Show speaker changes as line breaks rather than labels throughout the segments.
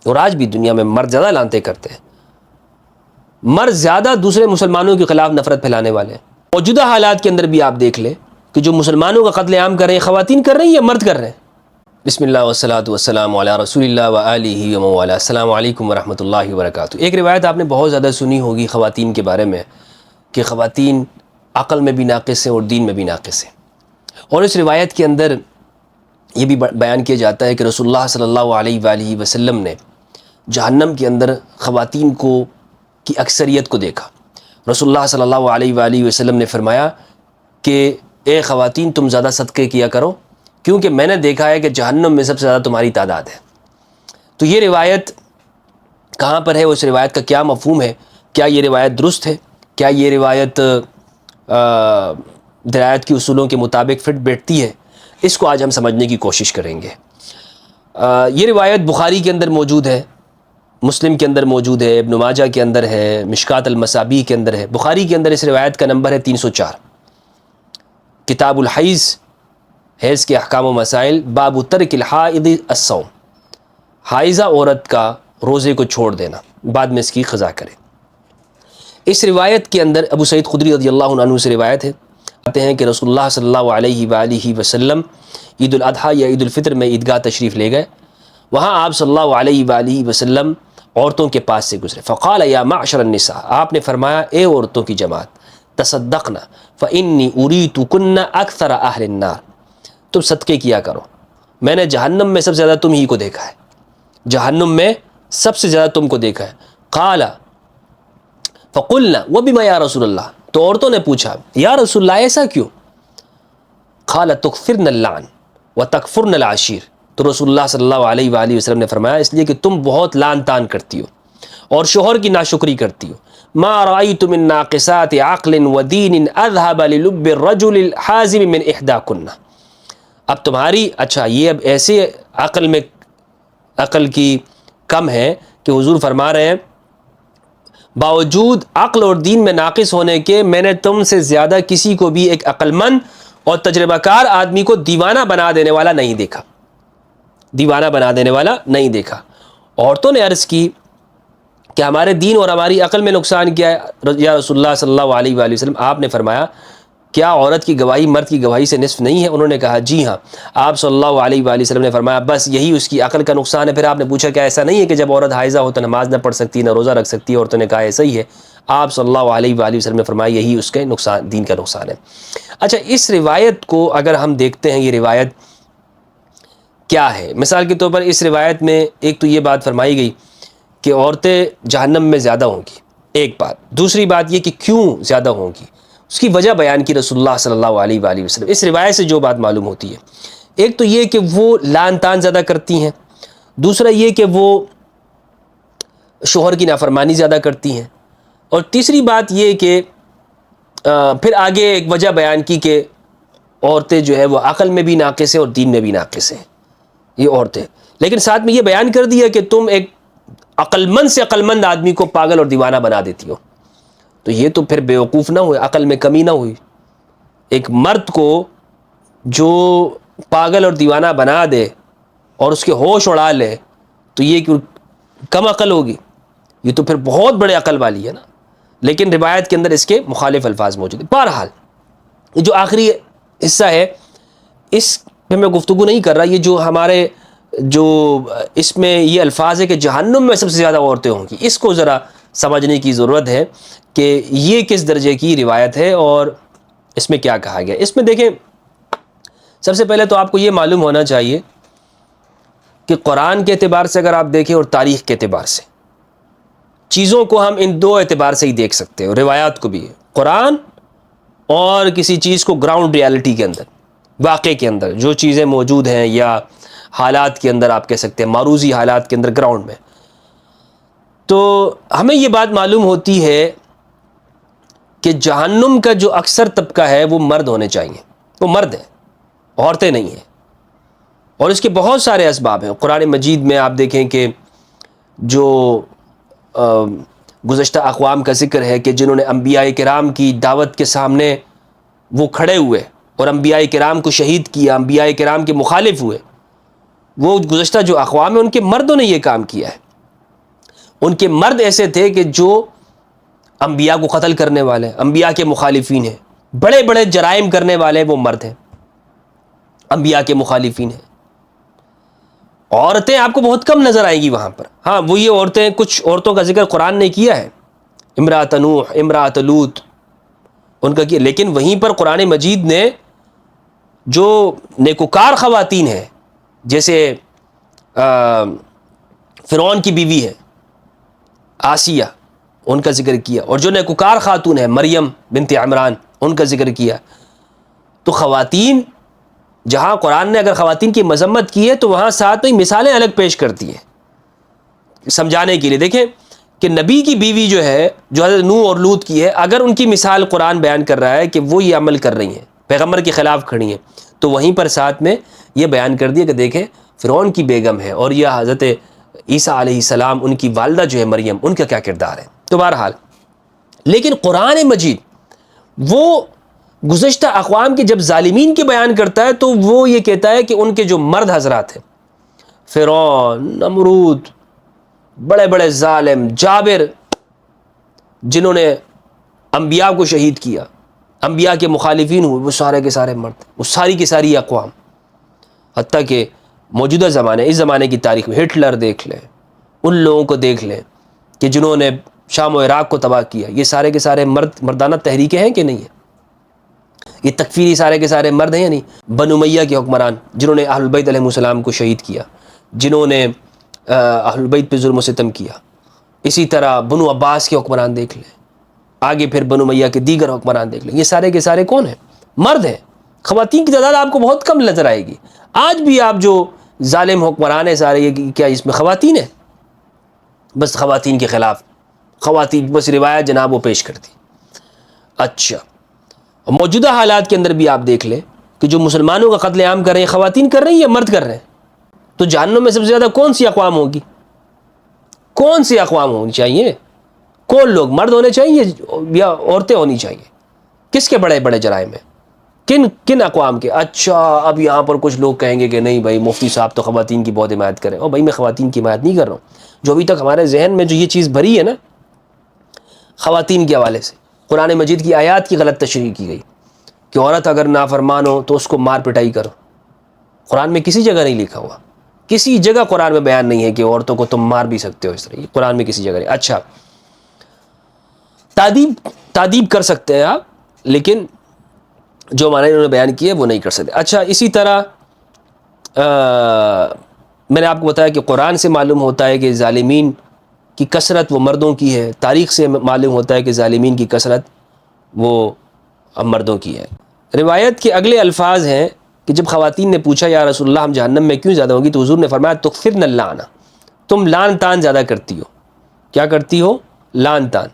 اور آج بھی دنیا میں مرد زیادہ لانتے کرتے ہیں، مرد زیادہ دوسرے مسلمانوں کے خلاف نفرت پھیلانے والے ہیں۔ موجودہ حالات کے اندر بھی آپ دیکھ لیں کہ جو مسلمانوں کا قتل عام کر رہے ہیں خواتین کر رہی ہیں یا مرد کر رہے ہیں؟ بسم اللہ والصلاۃ والسلام علی رسول اللہ وآلہ ومن والہ۔ السلام علیکم ورحمۃ اللہ وبرکاتہ۔ ایک روایت آپ نے بہت زیادہ سنی ہوگی خواتین کے بارے میں کہ خواتین عقل میں بھی ناقص ہیں اور دین میں بھی ناقص ہیں، اور اس روایت کے اندر یہ بھی بیان کیا جاتا ہے کہ رسول اللہ صلی اللہ علیہ وآلہ وسلم نے جہنم کے اندر خواتین کی اکثریت کو دیکھا۔ رسول اللہ صلی اللہ علیہ وآلہ وسلم نے فرمایا کہ اے خواتین تم زیادہ صدقے کیا کرو، کیونکہ میں نے دیکھا ہے کہ جہنم میں سب سے زیادہ تمہاری تعداد ہے۔ تو یہ روایت کہاں پر ہے، اس روایت کا کیا مفہوم ہے، کیا یہ روایت درست ہے، کیا یہ روایت درایت کی اصولوں کے مطابق فٹ بیٹھتی ہے، اس کو آج ہم سمجھنے کی کوشش کریں گے۔ یہ روایت بخاری کے اندر موجود ہے، مسلم کے اندر موجود ہے، ابن ماجہ کے اندر ہے، مشکات المصابیح کے اندر ہے۔ بخاری کے اندر اس روایت کا نمبر ہے 304، کتاب الحیض، حیض کے احکام و مسائل، باب ترک الحائض الصوم، حائضہ عورت کا روزے کو چھوڑ دینا، بعد میں اس کی قضا کرے۔ اس روایت کے اندر ابو سعید خدری رضی اللہ عنہ سے روایت ہے، کہتے ہیں کہ رسول اللہ صلی اللہ علیہ وآلہ وسلم عید الاضحیٰ یا عید الفطر میں عیدگاہ تشریف لے گئے۔ وہاں آپ صلی اللہ علیہ وآلہ وسلم عورتوں کے پاس سے گزرے، فقال یا معشر النساء، آپ نے فرمایا اے عورتوں کی جماعت، تصدقنا فانی اریتکن اکثر اہل النار، تم صدقے کیا کرو، میں نے جہنم میں سب سے زیادہ تم ہی کو دیکھا ہے، جہنم میں سب سے زیادہ تم کو دیکھا ہے۔ قال فقلنا وبما یا رسول اللہ، تو عورتوں نے پوچھا یا رسول اللہ ایسا کیوں؟ قال تکثرن اللعن وتکفرن العشیر، تو رسول اللہ صلی اللہ علیہ وآلہ وسلم نے فرمایا اس لیے کہ تم بہت لعن تان کرتی ہو اور شوہر کی ناشکری کرتی ہو۔ ما رأیت من ناقصات عقل ودین اذهب للب الرجل الحازم من احداکن، اب تمہاری یہ اب ایسے عقل کی کم ہے کہ حضور فرما رہے ہیں باوجود عقل اور دین میں ناقص ہونے کے میں نے تم سے زیادہ کسی کو بھی ایک عقل مند اور تجربہ کار آدمی کو دیوانہ بنا دینے والا نہیں دیکھا، دیوانہ بنا دینے والا نہیں دیکھا۔ عورتوں نے عرض کی کہ ہمارے دین اور ہماری عقل میں نقصان کیا ہے یا رسول اللہ صلی اللہ علیہ وآلہ وسلم؟ آپ نے فرمایا کیا عورت کی گواہی مرد کی گواہی سے نصف نہیں ہے؟ انہوں نے کہا جی ہاں۔ آپ صلی اللہ علیہ وآلہ وسلم نے فرمایا بس یہی اس کی عقل کا نقصان ہے۔ پھر آپ نے پوچھا کیا ایسا نہیں ہے کہ جب عورت حائضہ ہو تو نماز نہ پڑھ سکتی، نہ روزہ رکھ سکتی؟ عورتوں نے کہا ایسا ہی ہے۔ آپ صلی اللہ علیہ وآلہ وسلم نے فرمایا یہی اس کے نقصان، دین کا نقصان ہے۔ اچھا، اس روایت کو اگر ہم دیکھتے ہیں یہ روایت کیا ہے، مثال کے طور پر اس روایت میں ایک تو یہ بات فرمائی گئی کہ عورتیں جہنم میں زیادہ ہوں گی، ایک بات۔ دوسری بات یہ کہ کیوں زیادہ ہوں گی، اس کی وجہ بیان کی رسول اللہ صلی اللہ علیہ وآلہ وسلم۔ اس روایت سے جو بات معلوم ہوتی ہے، ایک تو یہ کہ وہ لعن طعن زیادہ کرتی ہیں، دوسرا یہ کہ وہ شوہر کی نافرمانی زیادہ کرتی ہیں، اور تیسری بات یہ کہ پھر آگے ایک وجہ بیان کی کہ عورتیں جو ہے وہ عقل میں بھی ناقص ہیں اور دین میں بھی ناقص ہیں یہ عورتیں، لیکن ساتھ میں یہ بیان کر دیا کہ تم ایک عقل مند سے عقل مند آدمی کو پاگل اور دیوانہ بنا دیتی ہو، تو یہ تو پھر بیوقوف نہ ہوئے، عقل میں کمی نہ ہوئی۔ ایک مرد کو جو پاگل اور دیوانہ بنا دے اور اس کے ہوش اڑا لے تو یہ کہ کم عقل ہوگی؟ یہ تو پھر بہت بڑے عقل والی ہے نا۔ لیکن روایت کے اندر اس کے مخالف الفاظ موجود ہیں۔ بہرحال یہ جو آخری حصہ ہے اس پہ میں گفتگو نہیں کر رہا، یہ جو ہمارے اس میں یہ الفاظ ہے کہ جہنم میں سب سے زیادہ عورتیں ہوں گی، اس کو ذرا سمجھنے کی ضرورت ہے کہ یہ کس درجے کی روایت ہے اور اس میں کیا کہا گیا۔ اس میں دیکھیں، سب سے پہلے تو آپ کو یہ معلوم ہونا چاہیے کہ قرآن کے اعتبار سے اگر آپ دیکھیں اور تاریخ کے اعتبار سے، چیزوں کو ہم ان دو اعتبار سے ہی دیکھ سکتے ہیں، اور روایات کو بھی، قرآن اور کسی چیز کو گراؤنڈ ریالٹی کے اندر، واقعے کے اندر جو چیزیں موجود ہیں، یا حالات کے اندر آپ کہہ سکتے ہیں معروضی حالات کے اندر گراؤنڈ میں، تو ہمیں یہ بات معلوم ہوتی ہے کہ جہنم کا جو اکثر طبقہ ہے وہ مرد ہونے چاہیے، وہ مرد ہیں، عورتیں نہیں ہیں، اور اس کے بہت سارے اسباب ہیں۔ قرآن مجید میں آپ دیکھیں کہ جو گزشتہ اقوام کا ذکر ہے کہ جنہوں نے انبیاء کرام کی دعوت کے سامنے وہ کھڑے ہوئے اور انبیاء کرام کو شہید کیا، انبیاء کرام کے مخالف ہوئے، وہ گزشتہ جو اقوام ہیں ان کے مردوں نے یہ کام کیا ہے۔ ان کے مرد ایسے تھے کہ جو انبیاء کو قتل کرنے والے، انبیاء کے مخالفین ہیں، بڑے بڑے جرائم کرنے والے وہ مرد ہیں، انبیاء کے مخالفین ہیں۔ عورتیں آپ کو بہت کم نظر آئیں گی وہاں پر، ہاں وہ یہ عورتیں، کچھ عورتوں کا ذکر قرآن نے کیا ہے، امرأۃ نوح، امرأۃ لوط، ان کا کیا، لیکن وہیں پر قرآن مجید نے جو نیکوکار خواتین ہیں، جیسے فرعون کی بیوی ہے آسیہ، ان کا ذکر کیا، اور جو نیکوکار خاتون ہے مریم بنت عمران، ان کا ذکر کیا۔ تو خواتین، جہاں قرآن نے اگر خواتین کی مذمت کی ہے تو وہاں ساتھ میں مثالیں الگ پیش کرتی ہیں سمجھانے کے لیے۔ دیکھیں کہ نبی کی بیوی جو ہے، جو حضرت نوح اور لوط کی ہے، اگر ان کی مثال قرآن بیان کر رہا ہے کہ وہ یہ عمل کر رہی ہیں، پیغمبر کے خلاف کھڑی ہیں، تو وہیں پر ساتھ میں یہ بیان کر دیا کہ دیکھیں فرعون کی بیگم ہے اور یہ حضرت عیسیٰ علیہ السلام، ان کی والدہ جو ہے مریم، ان کا کیا کردار ہے۔ تو بہرحال، لیکن قرآن مجید وہ گزشتہ اقوام کے جب ظالمین کے بیان کرتا ہے تو وہ یہ کہتا ہے کہ ان کے جو مرد حضرات ہیں، فرعون، نمرود، بڑے بڑے ظالم، جابر، جنہوں نے انبیاء کو شہید کیا، انبیاء کے مخالفین ہوئے، وہ سارے کے سارے مرد، وہ ساری کی ساری اقوام، حتیٰ کہ موجودہ زمانے، اس زمانے کی تاریخ میں ہٹلر دیکھ لیں، ان لوگوں کو دیکھ لیں کہ جنہوں نے شام و عراق کو تباہ کیا، یہ سارے کے سارے مردانہ تحریکیں ہیں کہ نہیں ہیں؟ یہ تکفیری سارے کے سارے مرد ہیں یا نہیں؟ بنو امیہ کے حکمران جنہوں نے اہل البیت علیہ السلام کو شہید کیا، جنہوں نے اہل البیت پہ ظلم و ستم کیا۔ اسی طرح بنو عباس کے حکمران دیکھ لیں، آگے پھر بنو امیہ کے دیگر حکمران دیکھ لیں، یہ سارے کے سارے کون ہیں؟ مرد ہیں۔ خواتین کی تعداد آپ کو بہت کم نظر آئے گی۔ آج بھی آپ جو ظالم حکمران ہیں سارے، یہ کیا اس میں خواتین ہیں؟ بس خواتین کے خلاف، خواتین بس روایت جناب وہ پیش کرتی۔ اچھا، موجودہ حالات کے اندر بھی آپ دیکھ لیں کہ جو مسلمانوں کا قتل عام کر رہے ہیں، خواتین کر رہی ہیں یا مرد کر رہے ہیں؟ تو جہنم میں سب سے زیادہ کون سی اقوام ہوگی؟ کون سی اقوام ہونی چاہیے؟ کون لوگ، مرد ہونے چاہیے یا عورتیں ہونی چاہیے؟ کس کے بڑے بڑے جرائم ہیں؟ کن اقوام کے؟ اچھا، اب یہاں پر کچھ لوگ کہیں گے کہ نہیں بھائی مفتی صاحب تو خواتین کی بہت حمایت کریں۔ اور بھائی میں خواتین کی حمایت نہیں کر رہا ہوں، جو ابھی تک ہمارے ذہن میں جو یہ چیز بھری ہے نا خواتین کے حوالے سے، قرآن مجید کی آیات کی غلط تشریح کی گئی کہ عورت اگر نافرمان ہو تو اس کو مار پٹائی کرو۔ قرآن میں کسی جگہ نہیں لکھا ہوا، کسی جگہ قرآن میں بیان نہیں ہے کہ عورتوں کو تم مار بھی سکتے ہو اس طرح، یہ قرآن میں کسی جگہ نہیں۔ اچھا، تعدیب کر سکتے ہیں آپ، لیکن جو معنی انہوں نے بیان کیے وہ نہیں کر سکتے۔ اچھا، اسی طرح میں نے آپ کو بتایا کہ قرآن سے معلوم ہوتا ہے کہ ظالمین کی کثرت وہ مردوں کی ہے، تاریخ سے معلوم ہوتا ہے کہ ظالمین کی کثرت وہ مردوں کی ہے۔ روایت کے اگلے الفاظ ہیں کہ جب خواتین نے پوچھا یا رسول اللہ ہم جہنم میں کیوں زیادہ ہوگی، تو حضور نے فرمایا تکثرن اللعن، تم لعن تان زیادہ کرتی ہو۔ کیا کرتی ہو؟ لعن تان۔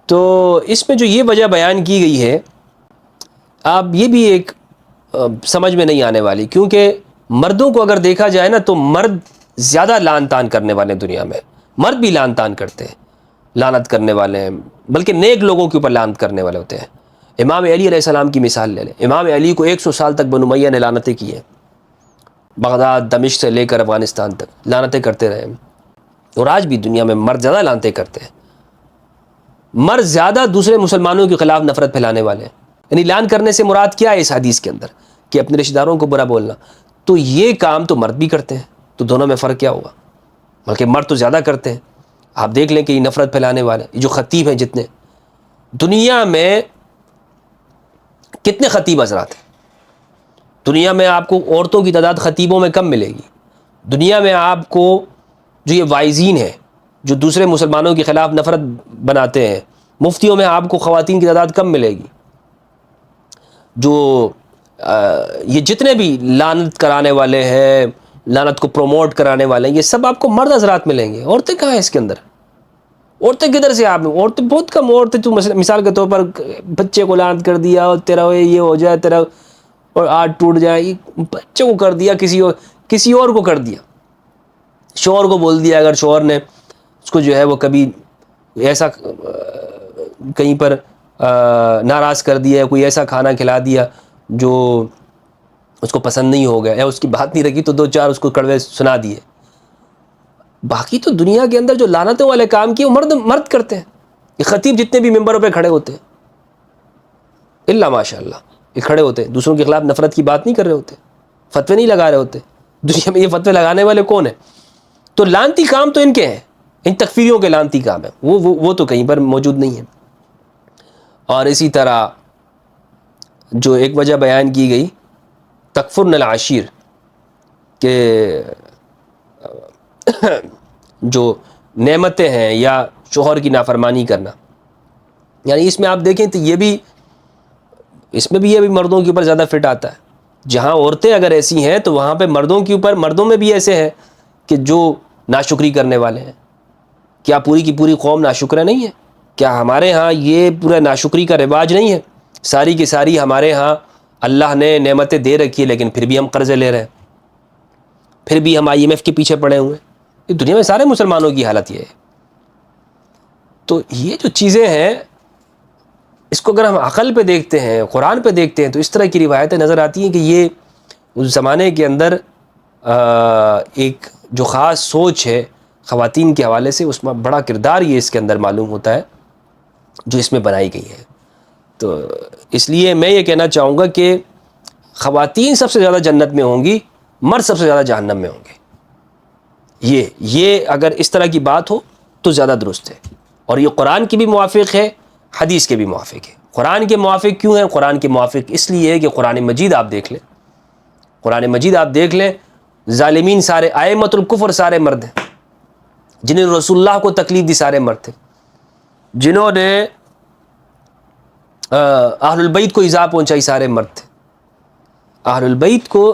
تو اس میں جو یہ وجہ بیان کی گئی ہے، آپ یہ بھی ایک سمجھ میں نہیں آنے والی، کیونکہ مردوں کو اگر دیکھا جائے نا تو مرد زیادہ لعن تان کرنے والے ہیں دنیا میں، مرد بھی لعن تان کرتے ہیں، لعنت کرنے والے ہیں، بلکہ نیک لوگوں کے اوپر لعنت کرنے والے ہوتے ہیں۔ امام علی علیہ السلام کی مثال لے لیں، امام علی کو 100 سال تک بنو امیہ نے لعنتیں کی ہیں، بغداد، دمشق سے لے کر افغانستان تک لعنتیں کرتے رہے، اور آج بھی دنیا میں مرد زیادہ لعنتیں کرتے ہیں، مرد زیادہ دوسرے مسلمانوں کے خلاف نفرت پھیلانے والے ہیں۔ یعنی لعن کرنے سے مراد کیا ہے اس حدیث کے اندر؟ کہ اپنے رشتہ داروں کو برا بولنا، تو یہ کام تو مرد بھی کرتے ہیں، تو دونوں میں فرق کیا ہوگا؟ بلکہ مرد تو زیادہ کرتے ہیں۔ آپ دیکھ لیں کہ یہ نفرت پھیلانے والے، یہ جو خطیب ہیں، جتنے دنیا میں کتنے خطیب حضرات ہیں، دنیا میں آپ کو عورتوں کی تعداد خطیبوں میں کم ملے گی۔ دنیا میں آپ کو جو یہ وائزین ہیں، جو دوسرے مسلمانوں کے خلاف نفرت بناتے ہیں، مفتیوں میں آپ کو خواتین کی تعداد کم ملے گی۔ جو یہ جتنے بھی لعنت کرانے والے ہیں، لعنت کو پروموٹ کرانے والے ہیں، یہ سب آپ کو مرد حضرات ملیں گے۔ عورتیں کہاں ہیں اس کے اندر؟ عورتیں کدھر سے؟ آپ عورتیں بہت کم، عورتیں تو مثال کے طور پر بچے کو لعنت کر دیا اور تیرا یہ ہو جائے، تیرا اور آٹھ ٹوٹ جائے، بچے کو کر دیا، کسی اور کو کر دیا، شوہر کو بول دیا، اگر شوہر نے اس کو جو ہے وہ کبھی ایسا کہیں پر ناراض کر دیا، کوئی ایسا کھانا کھلا دیا جو اس کو پسند نہیں ہو گیا، یا اس کی بات نہیں رکھی تو 2-4 اس کو کڑوے سنا دیے۔ باقی تو دنیا کے اندر جو لعنتوں والے کام کیے وہ مرد کرتے ہیں. یہ خطیب جتنے بھی ممبروں پہ کھڑے ہوتے ہیں الا ماشاء اللہ یہ کھڑے ہوتے ہیں, دوسروں کے خلاف نفرت کی بات نہیں کر رہے ہوتے, فتوے نہیں لگا رہے ہوتے. دنیا میں یہ فتوے لگانے والے کون ہیں؟ تو لعنتی کام تو ان کے ہیں, ان تکفیریوں کے لعنتی کام ہیں, وہ تو کہیں پر موجود نہیں ہیں. اور اسی طرح جو ایک وجہ بیان کی گئی تکفرن العشیر, کہ جو نعمتیں ہیں یا شوہر کی نافرمانی کرنا, یعنی اس میں آپ دیکھیں تو اس میں بھی یہ بھی مردوں کے اوپر زیادہ فٹ آتا ہے. جہاں عورتیں اگر ایسی ہیں تو وہاں پہ مردوں کے اوپر, مردوں میں بھی ایسے ہیں کہ جو ناشکری کرنے والے ہیں. کیا پوری کی پوری قوم ناشکرہ نہیں ہے؟ کیا ہمارے ہاں یہ پورا ناشکری کا رواج نہیں ہے؟ ساری کی ساری ہمارے ہاں اللہ نے نعمتیں دے رکھی ہے لیکن پھر بھی ہم قرضے لے رہے ہیں, پھر بھی ہم IMF کے پیچھے پڑے ہوئے ہیں. یہ دنیا میں سارے مسلمانوں کی حالت یہ ہے. تو یہ جو چیزیں ہیں اس کو اگر ہم عقل پہ دیکھتے ہیں, قرآن پہ دیکھتے ہیں, تو اس طرح کی روایتیں نظر آتی ہیں کہ یہ اس زمانے کے اندر ایک جو خاص سوچ ہے خواتین کے حوالے سے, اس میں بڑا کردار یہ اس کے اندر معلوم ہوتا ہے جو اس میں بنائی گئی ہے. تو اس لیے میں یہ کہنا چاہوں گا کہ خواتین سب سے زیادہ جنت میں ہوں گی, مرد سب سے زیادہ جہنم میں ہوں گے. یہ اگر اس طرح کی بات ہو تو زیادہ درست ہے, اور یہ قرآن کی بھی موافق ہے, حدیث کے بھی موافق ہے. قرآن کے موافق کیوں ہے؟ قرآن کے موافق اس لیے ہے کہ قرآن مجید آپ دیکھ لیں, قرآن مجید آپ دیکھ لیں, ظالمین سارے ائمۃ الکفر سارے مرد ہیں, جنہوں نے رسول اللہ کو تکلیف دی سارے مرد تھے, جنہوں نے اہل البیت کو ایذا پہنچائی سارے مرد تھے. اہل البیت کو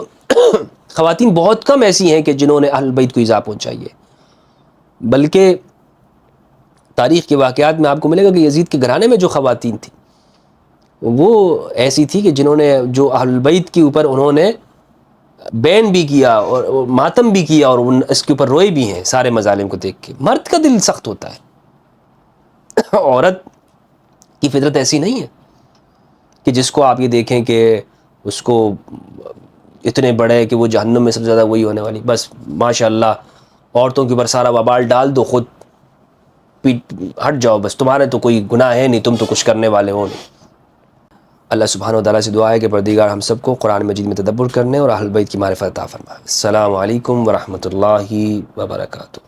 خواتین بہت کم ایسی ہیں کہ جنہوں نے اہل البیت کو ایذا پہنچائی ہے, بلکہ تاریخ کے واقعات میں آپ کو ملے گا کہ یزید کے گھرانے میں جو خواتین تھیں وہ ایسی تھی کہ جنہوں نے جو اہل البیت کے اوپر انہوں نے بین بھی کیا اور ماتم بھی کیا, اور اس کے اوپر روئے بھی ہیں سارے مظالم کو دیکھ کے. مرد کا دل سخت ہوتا ہے, عورت کی فطرت ایسی نہیں ہے کہ جس کو آپ یہ دیکھیں کہ اس کو اتنے بڑے کہ وہ جہنم میں سب سے زیادہ وہی ہونے والی. بس ماشاء اللہ عورتوں کے اوپر سارا وبال ڈال دو, خود ہٹ جاؤ, بس تمہارے تو کوئی گناہ ہے نہیں, تم تو کچھ کرنے والے ہو نہیں. اللہ سبحانہ و تعالیٰ سے دعا ہے کہ پروردگار ہم سب کو قرآن مجید میں تدبر کرنے اور اہل بیت کی معرفت عطا فرمائے. السلام علیکم ورحمۃ اللہ وبرکاتہ.